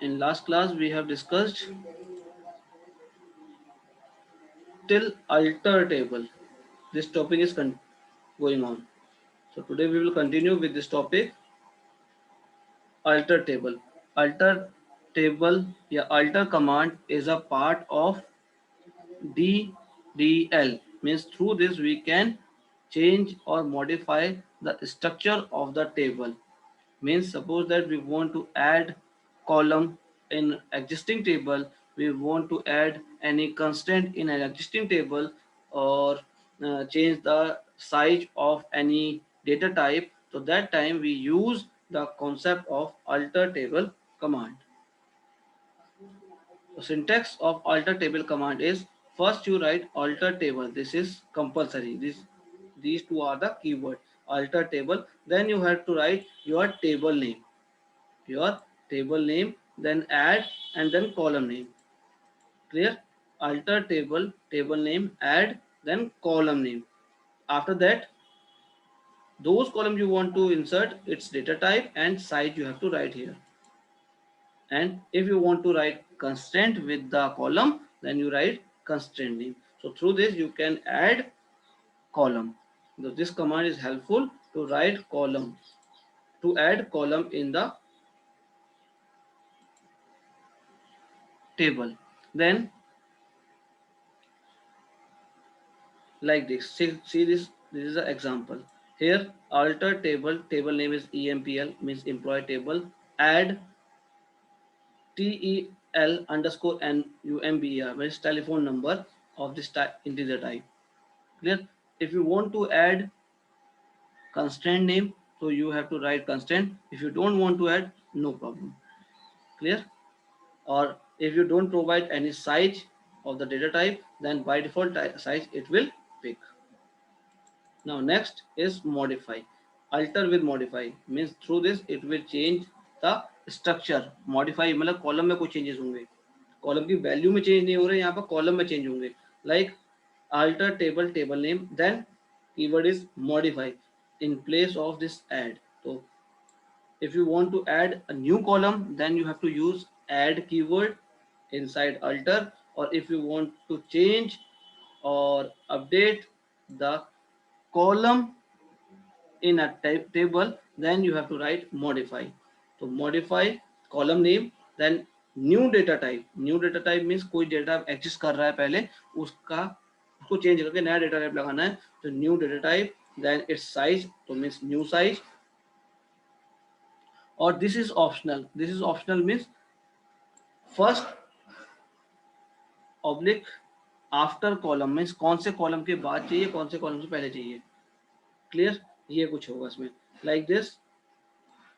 In last class we have discussed till alter table. This topic is going on. So today we will continue with this topic, alter table. Alter table, yeah, alter command is a part of DDL. Means through this we can change or modify the structure of the table. Means suppose that we want to add column in existing table, we want to add any constant in an existing table, or change the size of any data type. So that time we use the concept of alter table command. The syntax of alter table command is, first you write alter table. This is compulsory. These two are the keyword, alter table. Then you have to write your table name, your table name, then add, and then column name. Clear? Alter table, table name, add, then column name. After that, those columns you want to insert, its data type and size you have to write here. And if you want to write constraint with the column, then you write constraint name. So through this you can add column. So this command is helpful to write column, to add column in the table. Then like this, see this is an example. Here alter table, table name is EMPL, means employee table, add TEL underscore NUMBER, which is telephone number of this integer type. Clear? If you want to add constraint name, so you have to write constraint. If you don't want to add, no problem. Clear? Or if you don't provide any size of the data type, then by default size it will pick. Now next is modify. Alter with modify means through this it will change the structure. Modify मतलब column में कुछ changes होंगे, column की value में change नहीं हो रहे, यहाँ पर कॉलम में चेंज होंगे. Like alter table, table name, then keyword is modify in place of this add. So if you want to add a new column, then you have to use add keyword inside alter. Or if you want to change or update the column in a table, then you have to write modify. So modify column name, then new data type. New data type means कोई data exist कर रहा है पहले, उसका उसको change करके नया data type लगाना है. तो new data type, then its size, तो means new size. और this is optional. This is optional means first oblique after column means कौन से कॉलम के बाद चाहिए, कौन से कॉलम से पहले चाहिए. क्लियर? ये कुछ होगा इसमें like this.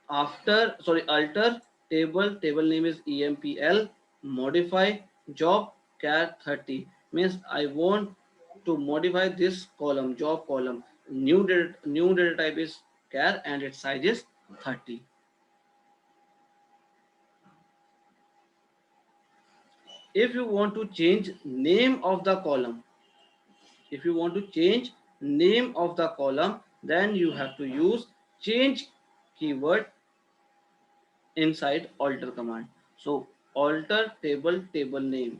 After, sorry, alter table, table name is EMPL, modify job char 30 means I want to modify this column, job column. New data type is char and its size is 30. If you want to change name of the column, if you want to change name of the column, then you have to use change keyword inside alter command. So alter table, table name,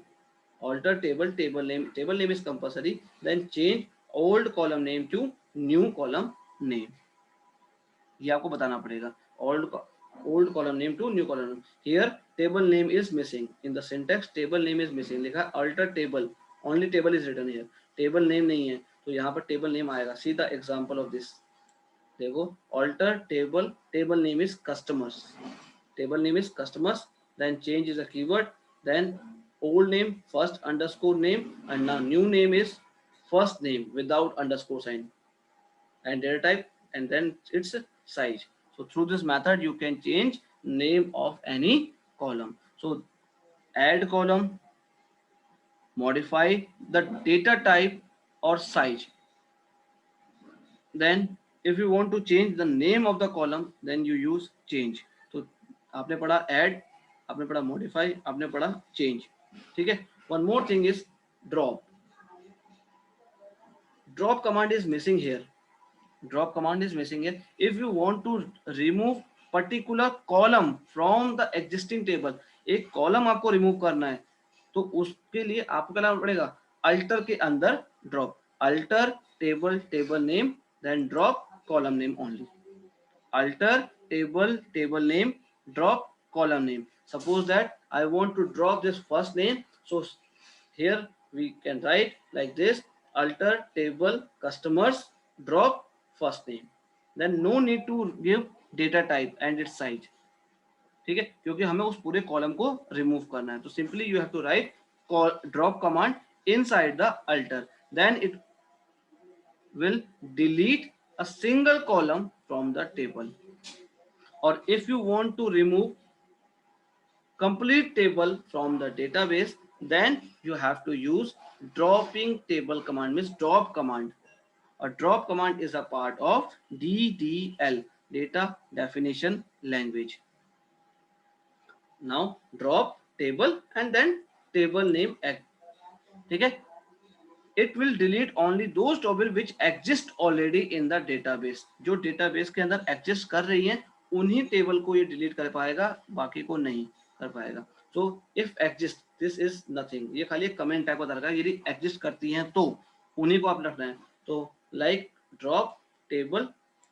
alter table, table name is compulsory, then change old column name to new column name. ये आपको बताना पड़ेगा. old column name to new column name. Here table name is missing in the syntax. Table name is missing. लिखा alter table, only table is written here, table name नहीं है, तो यहाँ पर table name आएगा. See the example of this. देखो alter table, table name is customers, table name is customers, then change is a keyword, then old name first underscore name, and now new name is first name without underscore sign, and data type, and then its size. So through this method you can change name of any column. So add column, modify the data type or size. Then if you want to change the name of the column, then you use change. तो आपने पढ़ा add, आपने पढ़ा modify, आपने पढ़ा change. ठीक है. One more thing is drop. Drop command is missing here. Drop command is missing here. If you want to remove particular column from the existing table, एक कॉलम आपको रिमूव करना है तो उसके लिए आपको क्या करना पड़ेगा, अल्टर के अंदर drop, alter table table name then drop column name only, alter table name drop column name. Suppose that I want to drop this first name, so here we can write like this, alter table customers drop first name, then no need to give data type and its size, ठीक है, क्योंकि हमें उस पूरे column को remove करना है। तो simply you have to write drop command inside the alter, then it will delete a single column from the table. Or if you want to remove complete table from the database, then you have to use dropping table command, means drop command. A drop command is a part of DDL, data definition language. Now drop table and then table name, ठीक है, it will delete only those table which exist already in the database, जो database के अंदर exist कर रही हैं उन्हीं table को ये डिलीट कर पाएगा, बाकी को नहीं कर पाएगा। so if exist, this is nothing, ये खाली एक कमेंट टाइप का दरकार है, यदि exist करती हैं तो उन्हीं को आप रखना है। तो like drop table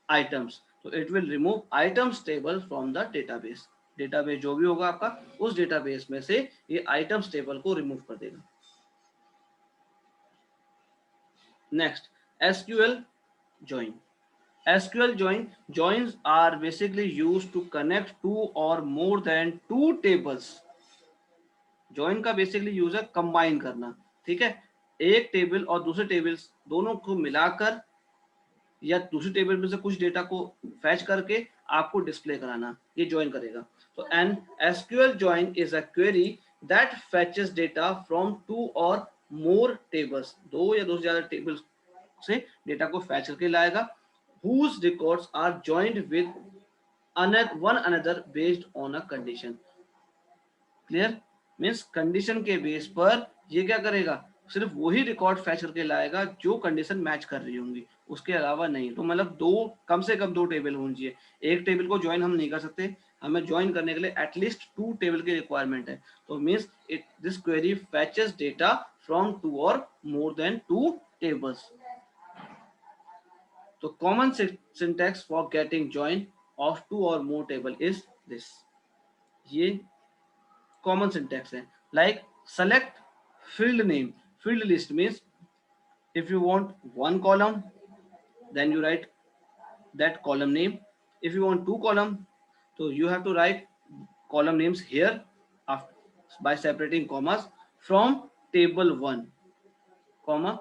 items, तो it will remove items table from the database, database जो भी होगा आपका उस डेटाबेस में से ये आइटम्स टेबल को रिमूव कर देगा। Next, SQL join. SQL joins are basically used to connect two or more than two tables. Join का basically यूज है कंबाइन करना, ठीक है, एक टेबल और दूसरे टेबल्स दोनों को मिलाकर या दूसरी टेबल में से कुछ डेटा को फैच करके आपको डिस्प्ले कराना, ये ज्वाइन करेगा। तो N SQL join is a query that fetches data from two or more tables, दो या दो से ज्यादा टेबल्स से डेटा को फैच करके लाएगा, whose records are joined with one another based on a condition. Clear, means condition के बेस पर ये क्या करेगा, सिर्फ वही रिकॉर्ड फैच करके लाएगा जो कंडीशन मैच कर रही होंगी, उसके अलावा नहीं। तो मतलब दो, कम से कम दो टेबल होनी चाहिए, एक टेबल को ज्वाइन हम नहीं कर सकते, हमें ज्वाइन करने के लिए एटलीस्ट टू टेबल की रिक्वायरमेंट है। तो means it this query fetches data from two or more than two tables. तो common syntax for getting join of two or more table is this, ये कॉमन सिंटैक्स है। Like select field name, field list means if you want one column then you write that column name, if you want two column so you have to write column names here after, by separating commas, from table 1 comma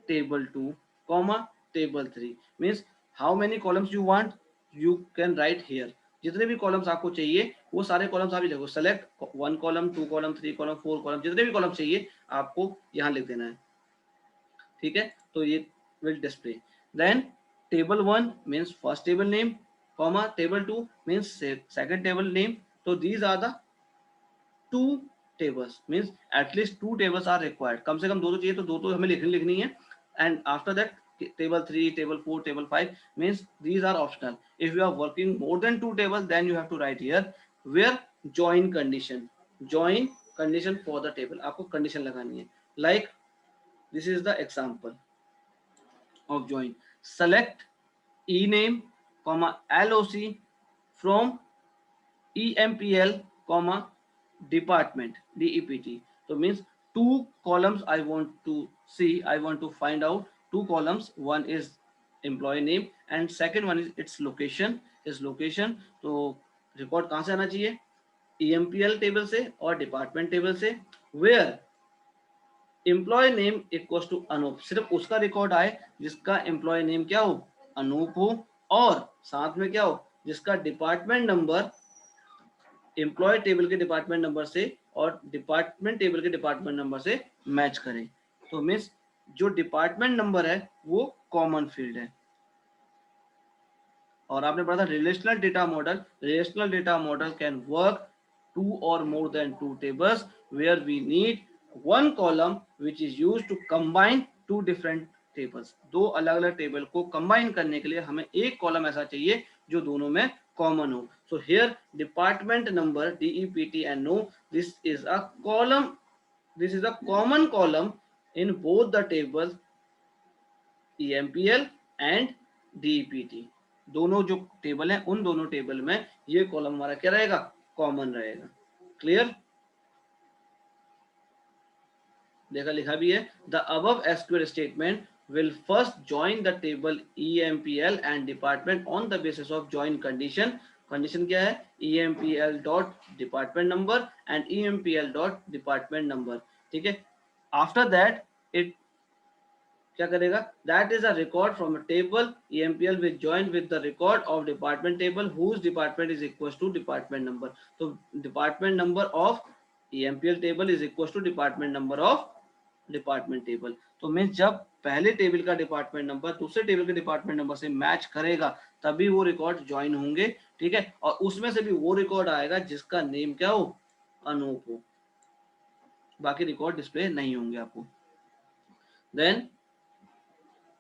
table 2 comma table 3 means how many columns you want you can write here, जितने भी columns आपको चाहिए वो सारे columns आप ही लिखो, select one column, two column, three column, four column, जितने भी कॉलम चाहिए आपको यहाँ लिख देना है, ठीक है। तो ये will display, then table 1 means first table name comma table 2 means second table name. तो these are the two tables, means at least two tables are required, कम से कम दो तो चाहिए, तो दो तो हमें लिखनी है। And after that table 3, table 4, table 5 means these are optional. If you are working more than two tables then you have to write here where join condition for the table, आपको condition लगानी है। Like this is the example of join, select ename comma loc from empl comma department dept, so means two columns I want to see, I want to find out two columns, one is employee name and second one is its location, is location। तो record कहां से आना चाहिए, empl table से और department table से, where employee name equals to Anoop, सिर्फ उसका रिकॉर्ड आए जिसका एम्प्लॉय नेम क्या हो, अनूप हो, और साथ में क्या हो, जिसका डिपार्टमेंट नंबर एम्प्लॉय टेबल के डिपार्टमेंट नंबर से और डिपार्टमेंट टेबल के डिपार्टमेंट नंबर से मैच करें। तो मीन्स जो डिपार्टमेंट नंबर है वो कॉमन फील्ड है। और आपने पढ़ा था relational data model can work two or more than two tables where we need one column which is used to combine two different tables, दो अलग अलग टेबल को कंबाइन करने के लिए हमें एक कॉलम ऐसा चाहिए जो दोनों में common हो. So here department number DEPT and no, this is a column, this is a common column in both the tables EMPL and DEPT. दोनों जो टेबल है उन दोनों टेबल में ये कॉलम हमारा क्या रहेगा, कॉमन रहेगा. क्लियर. देखा लिखा भी है, the above SQL statement will first join the table EMPL and department on the basis of join condition. Condition क्या है, EMPL dot department number and EMPL dot department number. ठीक है. आफ्टर दैट इट क्या करेगा, that is a record from a table EMPL will join with the record of department table whose department is equal to department number. तो department number of EMPL table is equal to department number of department table. तो mean जब पहले table का department number दूसरे table के department number से match करेगा तभी वो रिकॉर्ड ज्वाइन होंगे. ठीक है. और उसमें से भी वो रिकॉर्ड आएगा जिसका नेम क्या हो, अनूप हो. बाकी रिकॉर्ड डिस्प्ले नहीं होंगे आपको. Then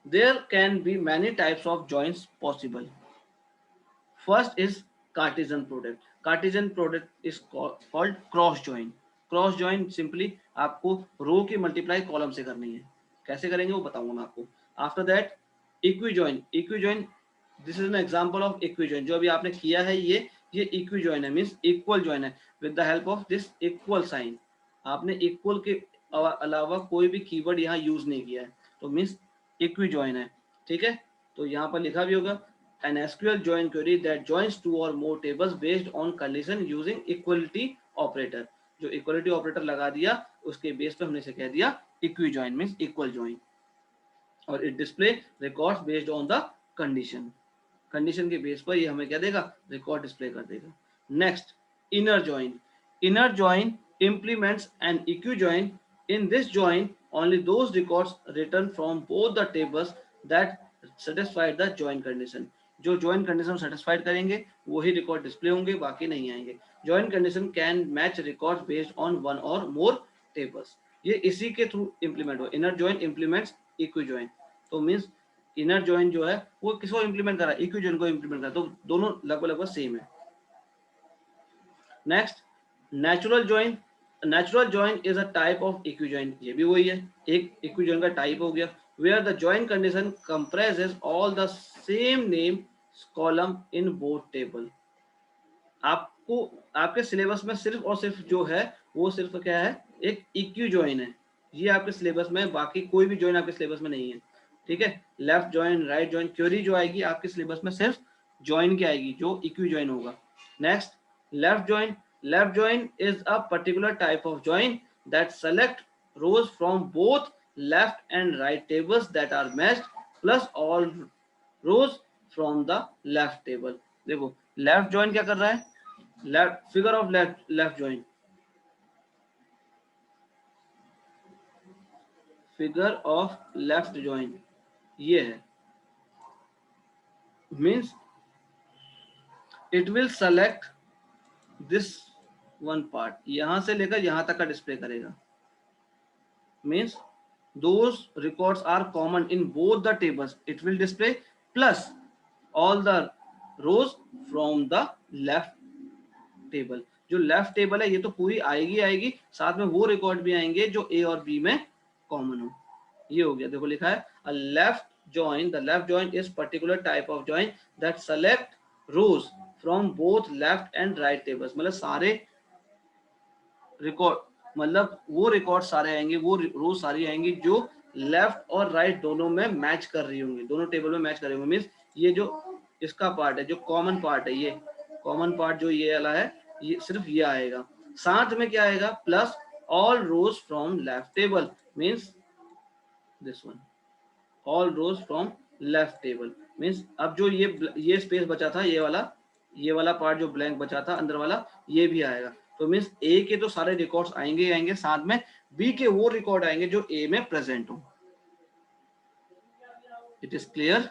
there can be many types of joins possible. First is Cartesian product. Cartesian product is called cross join. Cross join simply आपको रो की मल्टीप्लाई कॉलम से करनी है. कैसे करेंगे वो बताऊंगा मैं आपको. After that equi join. Equi join this is an example of equi join. जो अभी आपने किया है ये इक्वी जॉइन है, मींस इक्वल जॉइन है with the help of this equal sign. आपने इक्वल के अलावा कोई भी कीवर्ड यहाँ यूज नहीं किया है, तो मींस इक्वी जॉइन है. ठीक है. तो यहाँ पर लिखा भी होगा an SQL join query that joins two or more tables based on condition using equality operator. जो इक्वलिटी ऑपरेटर लगा दिया उसके बेस पे हमने इसे कह दिया equi join, means equal join. और it display records based on the condition. Condition के बेस पर ये हमें क्या देगा, रिकॉर्ड डिस्प्ले कर देगा. Next inner join. Inner join implements an equi join. In this join only those records written from both the tables that satisfied the join condition. जो join condition satisfied करेंगे वही रिकॉर्ड डिस्प्ले होंगे, बाकी नहीं आएंगे. Join condition can match record based on one और मोर tables. ये इसी के थ्रू इंप्लीमेंट हो. Inner join implements equi join. तो मींस इनर ज्वाइन जो है वो किसको इंप्लीमेंट कर रहा है, इक्वी ज्वाइन को इंप्लीमेंट कर रहा है. तो दोनों लगभग सेम है. Next natural join. Natural join is a type of equi join. ये भी वही है, एक इक्वी ज्वाइन का टाइप हो गया. where the join condition comprises all the same name column in both table. आपको आपके सिलेबस में सिर्फ और सिर्फ जो है वो सिर्फ क्या है, एक इक्वी ज्वाइन है. ये आपके सिलेबस में, बाकी कोई भी ज्वाइन आपके सिलेबस में नहीं है. ठीक है. Left join, right join, query जो आएगी आपके सिलेबस में सिर्फ ज्वाइन की आएगी जो इक्वी ज्वाइन होगा. Next left join. Left join is a particular type of join that select rows from both left and right tables that are matched plus all rows from the left table. देखो left join क्या कर रहा है, left figure of left join, figure of left join ये है. Means it will select this one part, यहां से लेकर यहां तक का डिस्प्ले करेगा. means those records are common in both the tables. It will display plus all the rows from the left table. जो लेफ्ट टेबल है ये तो पूरी आएगी आएगी, साथ में वो रिकॉर्ड भी आएंगे जो ए और बी में कॉमन हो. ये हो गया. देखो लिखा है a left join. The left join is particular type of join that select rows from both left and right tables. मतलब सारे रिकॉर्ड, मतलब वो रिकॉर्ड सारे आएंगे, वो रोज सारी आएंगी जो लेफ्ट और राइट दोनों में मैच कर रही होंगी, दोनों टेबल में मैच कर रही होंगी. मीन्स ये जो इसका पार्ट है, जो कॉमन पार्ट है, ये कॉमन पार्ट जो ये वाला है, ये सिर्फ ये आएगा. साथ में क्या आएगा, plus all rows from left table. Means this one, all rows from left table. Means अब जो ये स्पेस बचा था, ये वाला पार्ट जो ब्लैंक बचा था अंदर वाला, ये भी आएगा. तो मीन्स ए के तो सारे रिकॉर्ड्स आएंगे आएंगे, साथ में बी के वो रिकॉर्ड आएंगे जो ए में प्रेजेंट हो. It is clear.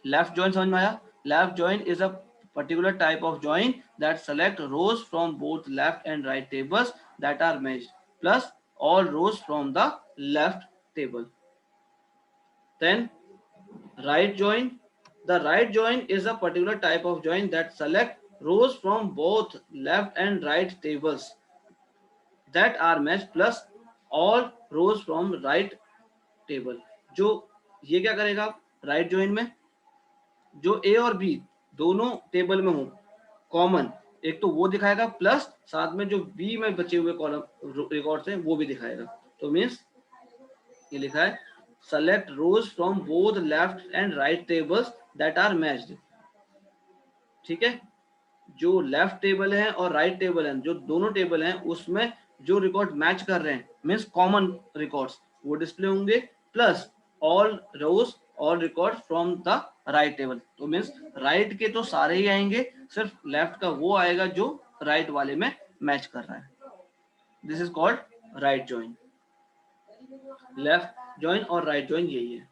Left join समझ में आया. Left join is a particular type of join that select rows from both left and right tables that are matched plus all rows from the left table. Then right join. The right join is a particular type of join that select rows from both left and right tables that are matched plus all rows from right table. जो ये क्या करेगा right join में, जो ए और B दोनों table में हो कॉमन, एक तो वो दिखाएगा प्लस साथ में जो बी में बचे हुए कॉलम रिकॉर्ड्स हैं वो भी दिखाएगा। तो मीन्स ये लिखा है select rows from both left and right tables that are matched. ठीक है, जो लेफ्ट टेबल है और राइट टेबल है, जो दोनों टेबल हैं उसमें जो रिकॉर्ड मैच कर रहे हैं मीन्स कॉमन रिकॉर्ड्स वो डिस्प्ले होंगे plus all rows all record from the right table. तो मीन्स राइट के तो सारे ही आएंगे, सिर्फ लेफ्ट का वो आएगा जो राइट वाले में मैच कर रहा है। This is called right join. Left join और राइट जॉइन यही है।